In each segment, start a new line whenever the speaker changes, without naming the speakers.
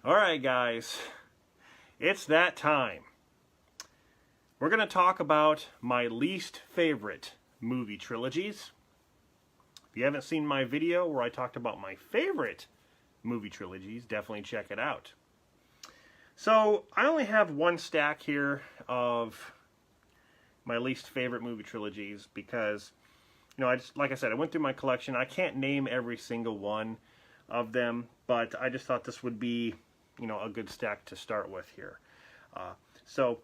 Alright guys, it's that time. We're going to talk about my least favorite movie trilogies. If you haven't seen my video where I talked about my favorite movie trilogies, definitely check it out. So, I only have one stack here of my least favorite movie trilogies because, like I said, I went through my collection. I can't name every single one of them, but I just thought this would be, a good stack to start with here. So,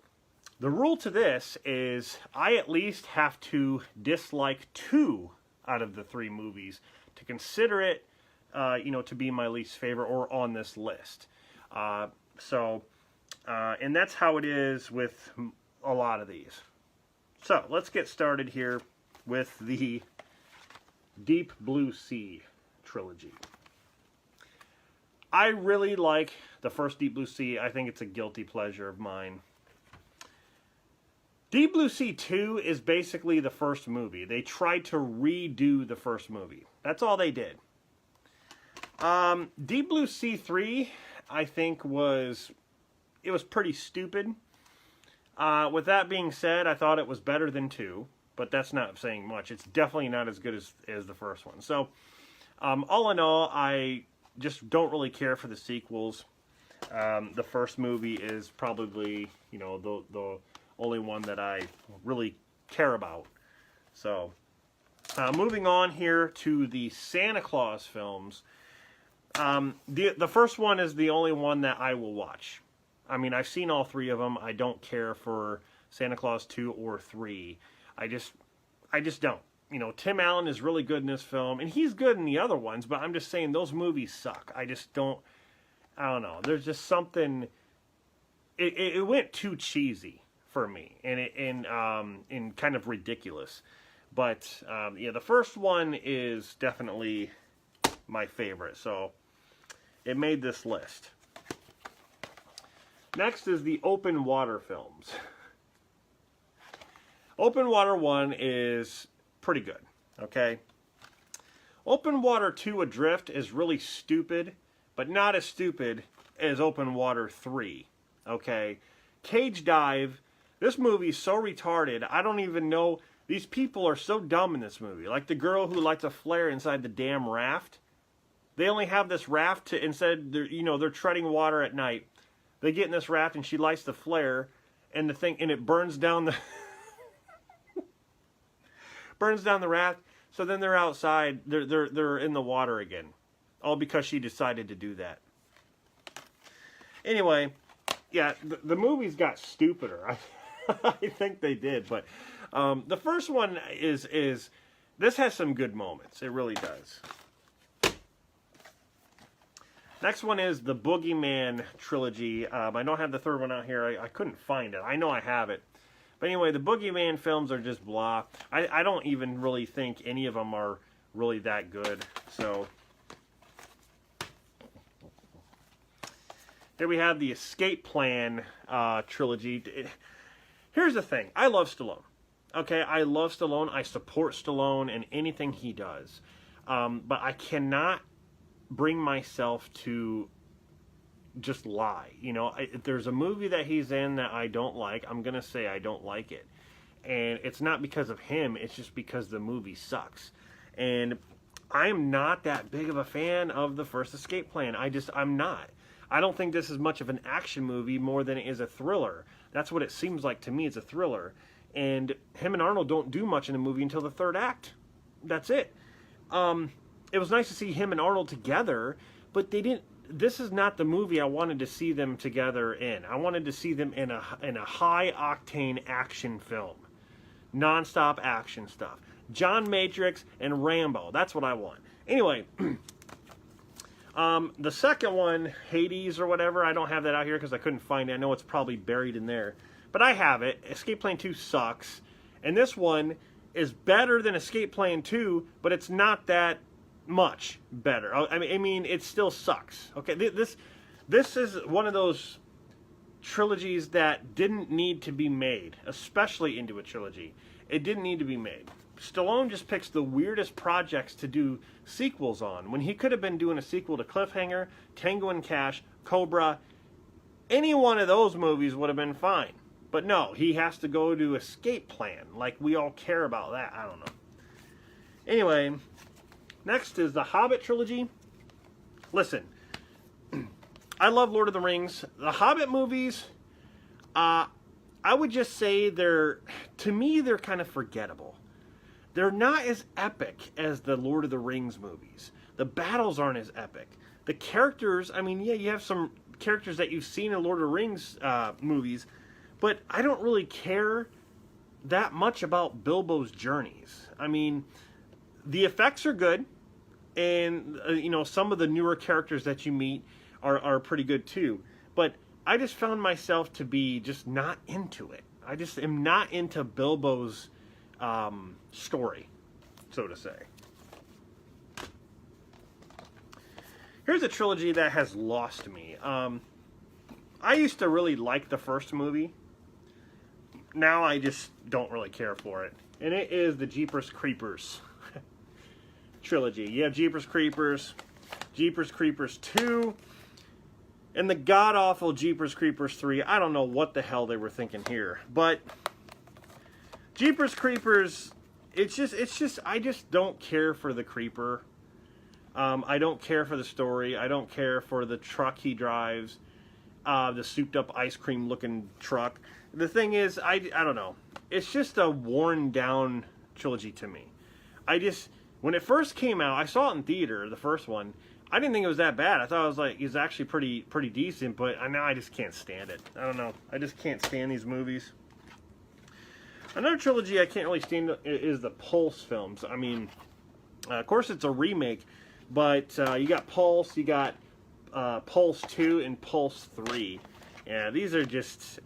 the rule to this is I at least have to dislike 2 out of the 3 movies to consider it, to be my least favorite or on this list. And that's how it is with a lot of these. So, let's get started here with the Deep Blue Sea trilogy. I really like the first Deep Blue Sea. I think it's a guilty pleasure of mine. Deep Blue Sea 2 is basically the first movie. They tried to redo the first movie. That's all they did. Deep Blue Sea 3, I think was pretty stupid. With that being said, I thought it was better than 2, but that's not saying much. It's definitely not as good as the first one. So, all in all, I just don't really care for the sequels. The first movie is probably, the only one that I really care about. So, moving on here to the Santa Claus films. The first one is the only one that I will watch. I mean, I've seen all 3 of them. I don't care for Santa Claus 2 or 3. I just don't. Tim Allen is really good in this film, and he's good in the other ones, but I'm just saying those movies suck. I don't know. There's just something, it went too cheesy for me, and kind of ridiculous. But, yeah, the first one is definitely my favorite, so it made this list. Next is the Open Water films. Open Water 1 is pretty good, okay? Open Water 2 Adrift is really stupid, but not as stupid as Open Water 3, okay? Cage Dive, this movie is so retarded, I don't even know, these people are so dumb in this movie. Like the girl who lights a flare inside the damn raft. They only have this raft to, instead, they're treading water at night. They get in this raft and she lights the flare, and it burns down the burns down the raft. So then they're outside, they're in the water again, all because she decided to do that. Anyway, yeah, the movies got stupider. I think they did, but the first one is this has some good moments. It really does. Next one is the Boogeyman trilogy. I don't have the third one out here. I couldn't find it. I know I have it. But anyway, the Boogeyman films are just blah. I don't even really think any of them are really that good. So, here we have the Escape Plan trilogy. Here's the thing. I love Stallone. Okay, I love Stallone. I support Stallone and anything he does. But I cannot bring myself to just lie. If there's a movie that he's in that I don't like, I'm going to say I don't like it. And it's not because of him, it's just because the movie sucks. And I'm not that big of a fan of the first Escape Plan. I'm not. I don't think this is much of an action movie more than it is a thriller. That's what it seems like to me. It's a thriller. And him and Arnold don't do much in the movie until the 3rd act. That's it. It was nice to see him and Arnold together, but they didn't. This is not the movie I wanted to see them together in. I wanted to see them in a high-octane action film. Non-stop action stuff. John Matrix and Rambo. That's what I want. Anyway, the second one, Hades or whatever, I don't have that out here because I couldn't find it. I know it's probably buried in there. But I have it. Escape Plan 2 sucks. And this one is better than Escape Plan 2, but it's not that much better. I mean, it still sucks. Okay, this is one of those trilogies that didn't need to be made, especially into a trilogy. It didn't need to be made. Stallone just picks the weirdest projects to do sequels on, when he could have been doing a sequel to Cliffhanger, Tango and Cash, Cobra. Any one of those movies would have been fine. But no, he has to go to Escape Plan. Like, we all care about that. I don't know. Anyway, next is the Hobbit trilogy. Listen, I love Lord of the Rings. The Hobbit movies, I would just say to me, they're kind of forgettable. They're not as epic as the Lord of the Rings movies. The battles aren't as epic. The characters, I mean, yeah, you have some characters that you've seen in Lord of the Rings movies, but I don't really care that much about Bilbo's journeys. I mean, the effects are good, and some of the newer characters that you meet are pretty good too. But I just found myself to be just not into it. I just am not into Bilbo's story, so to say. Here's a trilogy that has lost me. I used to really like the first movie. Now I just don't really care for it. And it is the Jeepers Creepers trilogy. You have Jeepers Creepers 2, and the god-awful Jeepers Creepers 3. I don't know what the hell they were thinking here. But Jeepers Creepers, it's just I just don't care for the Creeper. I don't care for the story. I don't care for the truck he drives, the souped-up ice cream-looking truck. The thing is, I don't know. It's just a worn-down trilogy to me. When it first came out, I saw it in theater, the first one. I didn't think it was that bad. I thought it was actually pretty decent, but now I just can't stand it. I don't know. I just can't stand these movies. Another trilogy I can't really stand is the Pulse films. I mean, of course it's a remake, but you got Pulse, you got Pulse 2, and Pulse 3. Yeah, these are just,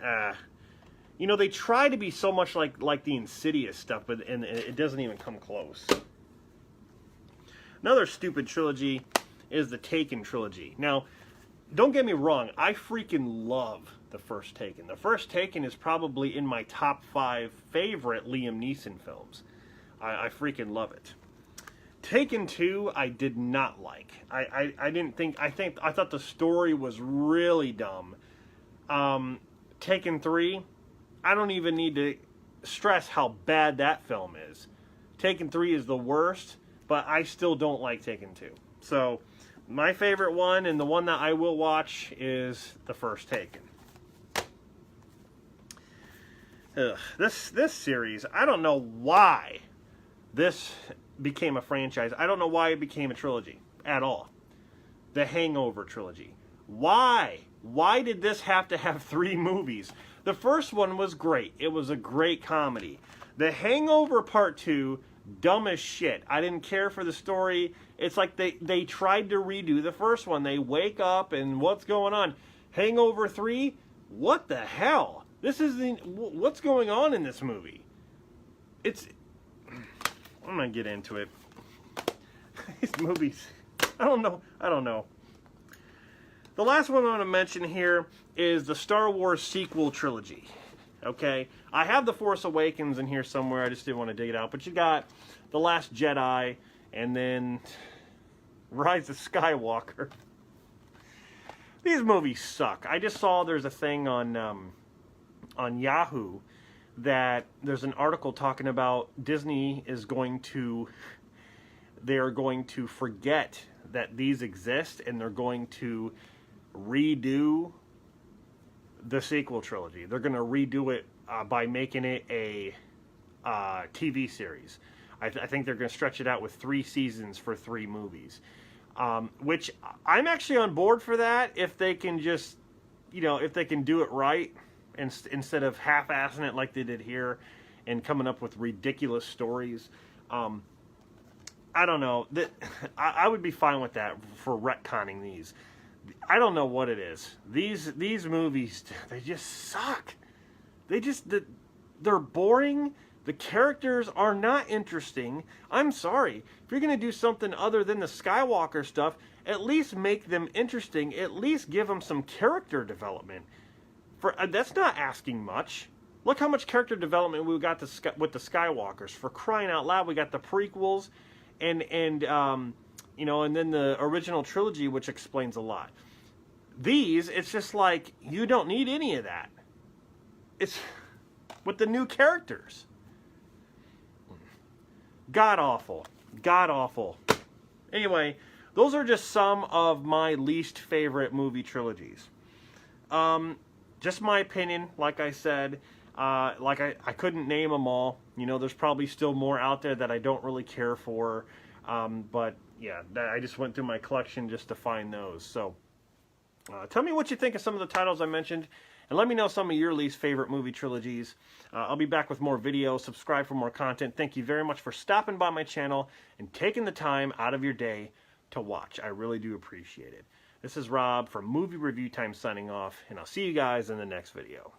they try to be so much like the Insidious stuff, but it doesn't even come close. Another stupid trilogy is the Taken trilogy. Now, don't get me wrong, I freaking love the first Taken. The first Taken is probably in my top 5 favorite Liam Neeson films. I freaking love it. Taken 2, I did not like. I thought the story was really dumb. Taken 3, I don't even need to stress how bad that film is. Taken 3 is the worst, but I still don't like Taken 2. So, my favorite one, and the one that I will watch, is the first Taken. Ugh, this series, I don't know why this became a franchise. I don't know why it became a trilogy at all. The Hangover trilogy. Why? Why did this have to have 3 movies? The first one was great. It was a great comedy. The Hangover Part 2, dumb as shit. I didn't care for the story. It's like they tried to redo the first one. They wake up and what's going on? Hangover 3? What the hell? What's going on in this movie? I'm gonna get into it. These movies, I don't know. The last one I want to mention here is the Star Wars sequel trilogy. Okay, I have The Force Awakens in here somewhere. I just didn't want to dig it out. But you got The Last Jedi, and then Rise of Skywalker. These movies suck. I just saw there's a thing on Yahoo that there's an article talking about Disney they're going to forget that these exist, and they're going to redo the sequel trilogy. They're going to redo it by making it a TV series. I think they're going to stretch it out with 3 seasons for 3 movies. Which I'm actually on board for that if they can just, if they can do it right instead of half-assing it like they did here and coming up with ridiculous stories. I don't know. I would be fine with that for retconning these. I don't know what it is. These movies, they just suck. They're boring. The characters are not interesting. I'm sorry. If you're going to do something other than the Skywalker stuff, at least make them interesting. At least give them some character development. That's not asking much. Look how much character development we got with the Skywalkers. For crying out loud, we got the prequels, and you know, and then the original trilogy, which explains a lot. These, it's just like, you don't need any of that. It's with the new characters. God awful. God awful. Anyway, those are just some of my least favorite movie trilogies. Just my opinion, like I said. I couldn't name them all. You know, there's probably still more out there that I don't really care for. But yeah, I just went through my collection just to find those. So tell me what you think of some of the titles I mentioned, and let me know some of your least favorite movie trilogies. I'll be back with more videos. Subscribe for more content. Thank you very much for stopping by my channel and taking the time out of your day to watch. I really do appreciate it. This is Rob from Movie Review Time signing off, and I'll see you guys in the next video.